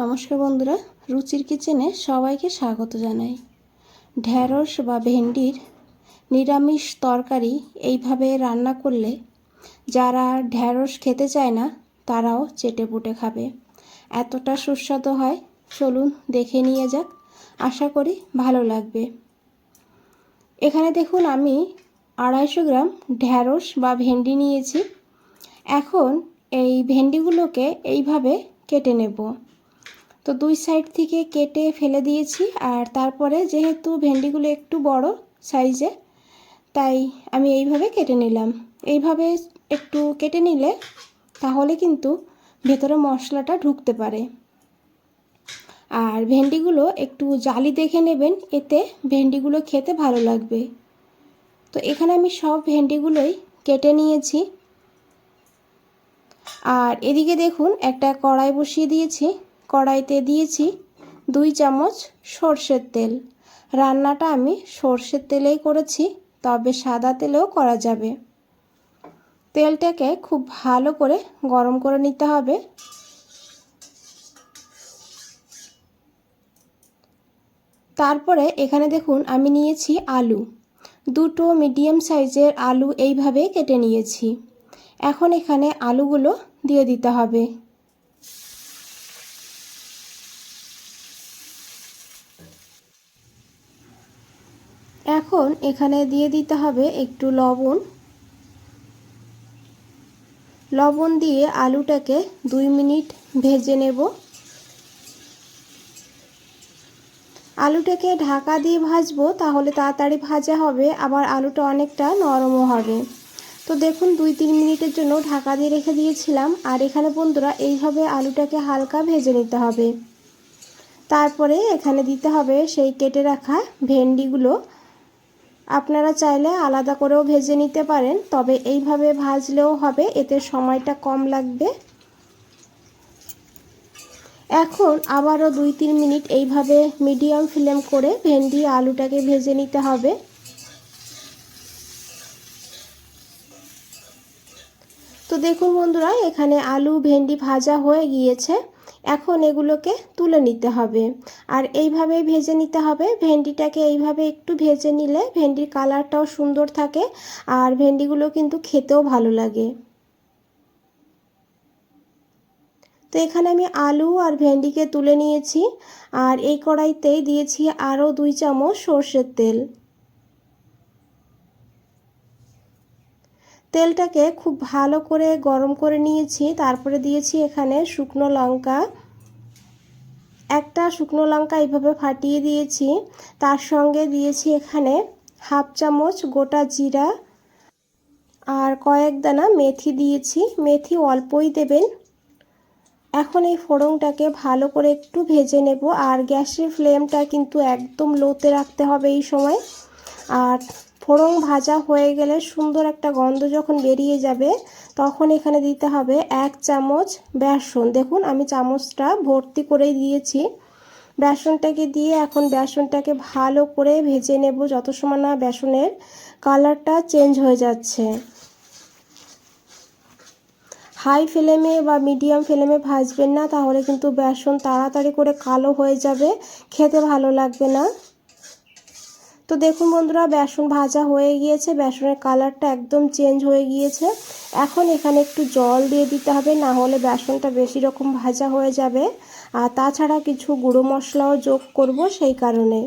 নমস্কার বন্ধুরা, রুচির কিচেনে সবাইকে স্বাগত জানাই। ঢ্যাঁড়স বা ভেন্ডির নিরামিষ তরকারি এইভাবে রান্না করলে যারা ঢ্যাঁড়স খেতে চায় না তারাও চেটেপুটে খাবে, এতটা সুস্বাদু হয়। চলুন দেখে নিয়ে যাক, আশা করি ভালো লাগবে। এখানে দেখুন আমি 250 গ্রাম ঢ্যাঁড়স বা ভেন্ডি নিয়েছি। এখন এই ভেন্ডিগুলোকে এইভাবে কেটে নেব। তো দুই সাইড থেকে কেটে ফেলে দিয়েছি, আর তারপরে যেহেতু ভেন্ডিগুলো একটু বড় সাইজে তাই আমি এইভাবে কেটে নিলাম। এইভাবে একটু কেটে নিলে তাহলে কিন্তু ভেতরে মশলাটা ঢুকতে পারে। আর ভেন্ডিগুলো একটু জালি দেখে নেবেন, এতে ভেন্ডিগুলো খেতে ভালো লাগবে। তো এখানে আমি সব ভেন্ডিগুলোই কেটে নিয়েছি। আর এদিকে দেখুন একটা কড়াই বসিয়ে দিয়েছি। কড়াইতে দিয়েছি 2 চামচ সরষের তেল। রান্নাটা আমি সরষের তেলেই করেছি, তবে সাদা তেলেও করা যাবে। তেলটাকে খুব ভালো করে গরম করে নিতে হবে। তারপরে এখানে দেখুন আমি নিয়েছি আলু, 2টো মিডিয়াম সাইজের আলু এইভাবে কেটে নিয়েছি। এখন এখানে আলুগুলো দিয়ে দিতে হবে। এখন এখানে দিয়ে দিতে হবে একটু লবণ। লবণ দিয়ে আলুটাকে 2 মিনিট ভেজে নেব। আলুটাকে ঢাকা দিয়ে ভাজবো, তাহলে তাড়াতাড়ি ভাজা হবে, আবার আলুটা অনেকটা নরমও হবে। তো দেখুন 2-3 মিনিটের জন্য ঢাকা দিয়ে রেখে দিয়েছিলাম। আর এখানে বন্ধুরা এইভাবে আলুটাকে হালকা ভেজে নিতে হবে। তারপরে এখানে দিতে হবে সেই কেটে রাখা ভেন্ডিগুলো। আপনারা চাইলে আলাদা করেও ভেজে নিতে পারেন, তবে এইভাবে ভাজলেও হবে, এতে সময়টা কম লাগবে। এখন আবারও 2-3 মিনিট এইভাবে মিডিয়াম ফ্লেম করে ভেন্ডি আলুটাকে ভেজে নিতে হবে। তো দেখুন বন্ধুরা, এখানে আলু ভেন্ডি ভাজা হয়ে গিয়েছে। এখন এগুলোকে তুলে নিতে হবে, আর এইভাবে ভেজে নিতে হবে। ভেন্ডিটাকে এইভাবে একটু ভেজে নিলে ভেন্ডির কালারটাও সুন্দর থাকে, আর ভেন্ডিগুলো কিন্তু খেতেও ভালো লাগে। তো এখানে আমি আলু আর ভেন্ডিকে তুলে নিয়েছি। আর এই কড়াইতেই দিয়েছি আরও 2 চামচ সরষের তেল। তেলটাকে খুব ভালো করে গরম করে নিয়েছি। তারপরে দিয়েছি এখানে শুকনো লঙ্কা, একটা শুকনো লঙ্কা এইভাবে ফাটিয়ে দিয়েছি। তার সঙ্গে দিয়েছি এখানে 1/2 চামচ গোটা জিরা, আর কয়েক দানা মেথি দিয়েছি। মেথি অল্পই দেবেন। এখন এই ফোড়নটাকে ভালো করে একটু ভেজে নেব, আর গ্যাসের ফ্লেমটা কিন্তু একদম লোতে রাখতে হবে এই সময়। আর ফোড়ন ভাজা হয়ে গেলে সুন্দর একটা গন্ধ যখন বেরিয়ে যাবে, তখন এখানে দিতে হবে 1 চামচ বেসন। দেখুন আমি চামচটা ভর্তি করেই দিয়েছি। বেসনটাকে দিয়ে এখন বেসনটাকে ভালো করে ভেজে নেব, যত সময় না বেসনের কালারটা চেঞ্জ হয়ে যাচ্ছে। হাই ফ্লেমে বা মিডিয়াম ফ্লেমে ভাজবেন না, তাহলে কিন্তু বেসন তাড়াতাড়ি করে কালো হয়ে যাবে, খেতে ভালো লাগবে না। তো দেখুন বন্ধুরা, বেসন ভাজা হয়ে গিয়েছে, বেসনের কালারটা একদম চেঞ্জ হয়ে গিয়েছে। এখন এখানে একটু জল দিয়ে দিতে হবে, না হলে বেসনটা বেশি রকম ভাজা হয়ে যাবে। আর তাছাড়া কিছু গুঁড়ো মশলাও যোগ করব, সেই কারণে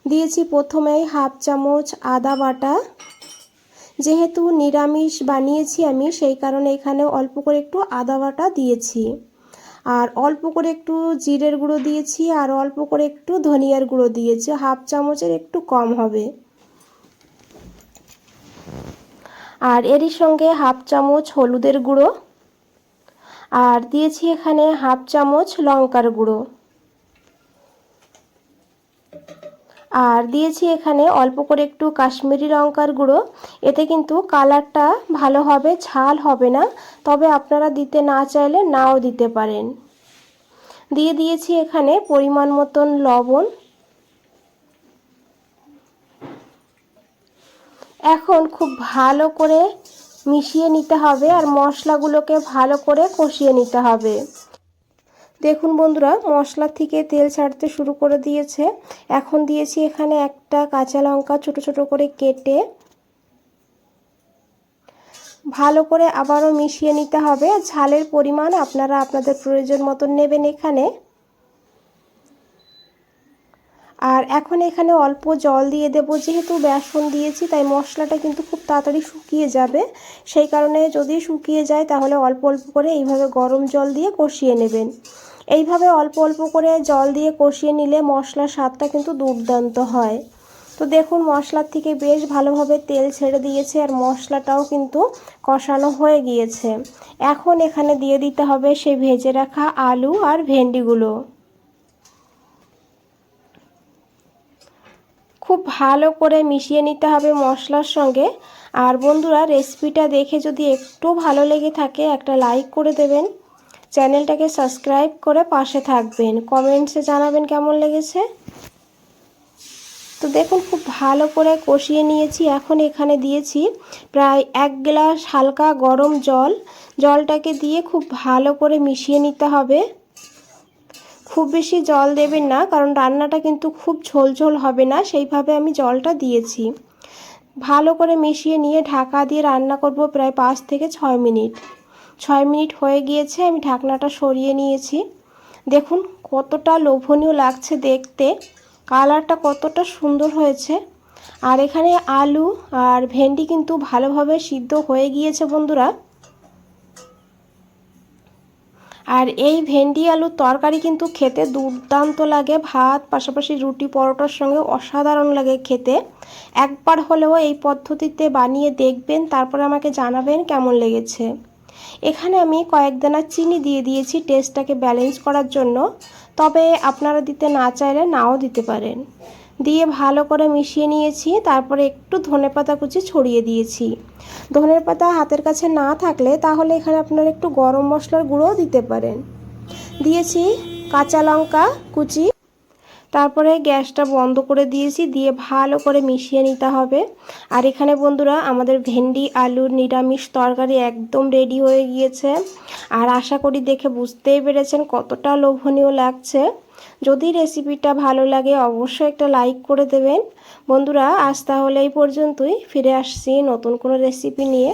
দিয়েছি প্রথমেই 1/2 চামচ আদা বাটা। যেহেতু নিরামিষ বানিয়েছি আমি, সেই কারণে এখানে অল্প করে একটু আদা বাটা দিয়েছি। আর অল্প করে একটু জিরের গুঁড়ো দিয়েছি, আর অল্প করে একটু ধনিয়ার গুঁড়ো দিয়েছি। 1/2 চামচের একটু কম হবে। আর এরই সঙ্গে 1/2 চামচ হলুদের গুঁড়ো, আর দিয়েছি এখানে 1/2 চামচ লঙ্কার গুঁড়ো, আর দিয়েছি এখানে অল্প করে একটু কাশ্মীরি লঙ্কার গুঁড়ো। এতে কিন্তু কালারটা ভালো হবে, ঝাল হবে না, তবে আপনারা দিতে না চাইলে নাও দিতে পারেন। দিয়ে দিয়েছি এখানে পরিমাণ মতন লবণ। এখন খুব ভালো করে মিশিয়ে নিতে হবে, আর মশলাগুলোকে ভালো করে কষিয়ে নিতে হবে। দেখুন বন্ধুরা, মশলা থেকে তেল ছাড়তে শুরু করে দিয়েছে। এখন দিয়েছি এখানে একটা কাঁচা লঙ্কা ছোট ছোট করে কেটে। ভালো করে আবারও মিশিয়ে নিতে হবে। ঝালের পরিমাণ আপনারা আপনাদের প্রয়োজন মতো নেবেন এখানে। আর এখন এখানে অল্প জল দিয়ে দেব, যেহেতু বেসন দিয়েছি তাই মশলাটা কিন্তু খুব তাড়াতাড়ি শুকিয়ে যাবে। সেই কারণে যদি শুকিয়ে যায় তাহলে অল্প অল্প করে এইভাবে গরম জল দিয়ে কষিয়ে নেবেন। এইভাবে অল্প অল্প করে জল দিয়ে কষিয়ে নিলে মশলার স্বাদটা কিন্তু দুর্দান্ত হয়। তো দেখুন, মশলার থেকে বেশ ভালোভাবে তেল ছেড়ে দিয়েছে আর মশলাটাও কিন্তু কষানো হয়ে গিয়েছে। এখন এখানে দিয়ে দিতে হবে সেই ভেজে রাখা আলু আর ভেন্ডিগুলো। খুব ভালো করে মিশিয়ে নিতে হবে মশলার সঙ্গে। আর বন্ধুরা, রেসিপিটা দেখে যদি একটু ভালো লেগে থাকে একটা লাইক করে দেবেন, চ্যানেলটাকে সাবস্ক্রাইব করে পাশে থাকবেন, কমেন্টসে জানাবেন কেমন লেগেছে। তো দেখুন, খুব ভালো করে কষিয়ে নিয়েছি। এখন এখানে দিয়েছি প্রায় 1 গ্লাস হালকা গরম জল। জলটাকে দিয়ে খুব ভালো করে মিশিয়ে নিতে হবে। খুব বেশি জল দেবেন না, কারণ রান্নাটা কিন্তু খুব ঝোল হবে না, সেইভাবে আমি জলটা দিয়েছি। ভালো করে মিশিয়ে নিয়ে ঢাকা দিয়ে রান্না করব প্রায় 5 থেকে 6 মিনিট। 6 মিনিট হয়ে গিয়েছে, আমি ঢাকনাটা সরিয়ে নিয়েছি। দেখুন কতটা লোভনীয় লাগছে দেখতে, কালারটা কতটা সুন্দর হয়েছে। আর এখানে আলু আর ভেন্ডি কিন্তু ভালোভাবে সিদ্ধ হয়ে গিয়েছে বন্ধুরা। আর এই ভেন্ডি আলুর তরকারি কিন্তু খেতে দুর্দান্ত লাগে, ভাত পাশাপাশি রুটি পরোটার সঙ্গে অসাধারণ লাগে খেতে। একবার হলেও এই পদ্ধতিতে বানিয়ে দেখবেন, তারপরে আমাকে জানাবেন কেমন লেগেছে। এখানে আমি কয়েক দানা চিনি দিয়ে দিয়েছি টেস্টটাকে ব্যালেন্স করার জন্য, তবে আপনারা দিতে না চাইলে নাও দিতে পারেন। দিয়ে ভালো করে মিশিয়ে নিয়েছি। তারপরে একটু ধনেপাতা কুচি ছড়িয়ে দিয়েছি। ধনেপাতা হাতের কাছে না থাকলে তাহলে এখানে আপনারা একটু গরম মশলার গুঁড়োও দিতে পারেন। দিয়েছি কাঁচা লঙ্কা কুচি। তারপরে গ্যাসটা বন্ধ করে দিয়েছি, দিয়ে ভালো করে মিশিয়ে নিতে হবে। আর এখানে বন্ধুরা, আমাদের ভেন্ডি আলুর নিরামিষ তরকারি একদম রেডি হয়ে গিয়েছে। আর আশা করি দেখে বুঝতেই পেরেছেন কতটা লোভনীয় লাগছে। যদি রেসিপিটা ভালো লাগে অবশ্যই একটা লাইক করে দেবেন। বন্ধুরা, আজ তাহলে এই পর্যন্তই। ফিরে আসছি নতুন কোনো রেসিপি নিয়ে।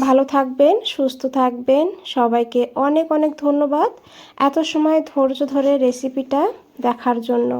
ভালো থাকবেন, সুস্থ থাকবেন। সবাইকে অনেক অনেক ধন্যবাদ এত সময় ধৈর্য ধরে রেসিপিটা দেখার জন্য।